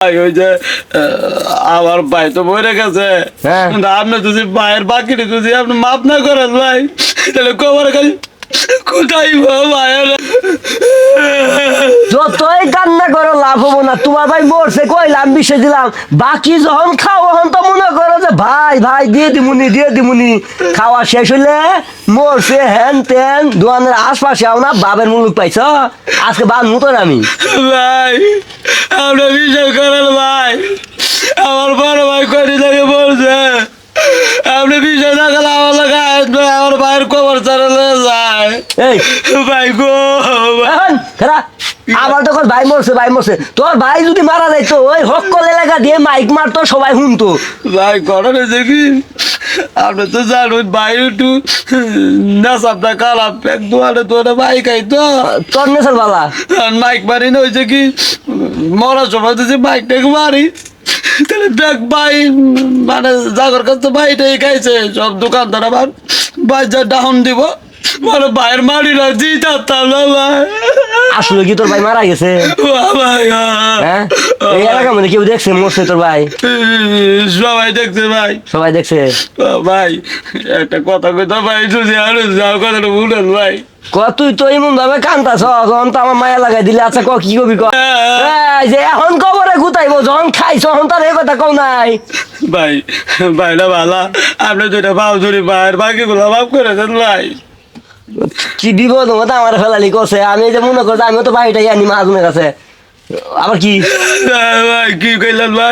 ওই যে আমার ভাই তো মরে গেছে, হ্যাঁ। কিন্তু আপনি যদি ভাইয়ের বাকিটা যদি আপনি মাফ না করেন ভাই, তাহলে কবার খালি কোথায় ভাইয়ের যতই কান্না করো লাভ হবো না। তোমার ভাই মরছে কইলাম বিষে দিলাম, বাকি যখন খাও তখন তো মনে করো যে ভাই ভাই দিয়ে দিমুনি খাওয়া শেষ হইলে মরছে হ্যান তেন দোকানের আশপাশে আও না বাবের মুলুক পাইছ আজকে বাদ মতন আমি ভাই, আপনি বিশ্বাস করেন ভাই, আমার বড় ভাই কয়দিন থেকে বলছে আপনি বিশ্বাস না করলে আমার লাগে আসবে, আমার ভাইয়ের কবর চালালে যায়। এই ভাই গো এখন খেলা আবার তখন ভাই মরছে তোর ভাই যদি মারা যাইতো ওই হকল এলাকা দিয়ে মাইক মারতো সবাই শুনতো। ভাই ঘটনা হয়েছে কি, আপনি তো জানুন বাইরে একটু নেশাবটা খারাপ, এক দোয়ারে দোয়ারে বাইক আইতো তোর নেশার বালা মাইক মারি না, হয়েছে কি মরার সময় তো যে বাইকটাকে মারি, তাহলে দেখ ভাই মানে জাগর কাছে বাইটাই খাইছে সব দোকানদার, আবার বাজার ডাউন দিব মানে ভাইয়ের মারি না জি যাতাম না ভাই। আসলে কি তোর ভাই মারা গেছে? ভাই হ্যাঁ এই এলাকার মধ্যে কেউ দেখছে মরছে তোর ভাই? সবাই দেখছে ভাই, সবাই দেখছে। ভাই একটা কথা কইতো ভাই, যদি আরো যাও কথাটা বলেন ভাই। তুই তো এমন ভাবে কান্দাছ যখন তো আমার মায়া লাগাই দিলে। আচ্ছা কি কবি এই যে এখন কবরে গুতাইবো যখন খাইছ তখন তার এই কথা কও নাই। ভাই ভাই না ভালা, আপনি দুইটা ভাব ধরি ভাইয়ের বাকিগুলো ভাব করে দেন ভাই। কি বিপদ হতো আমার ফেলালি করছে, আমি এই যে মনে করছি আমিও তো বাড়িটাই আনি মাহাজনের কাছে আবার কি ভাই কি কইলেন ভাই?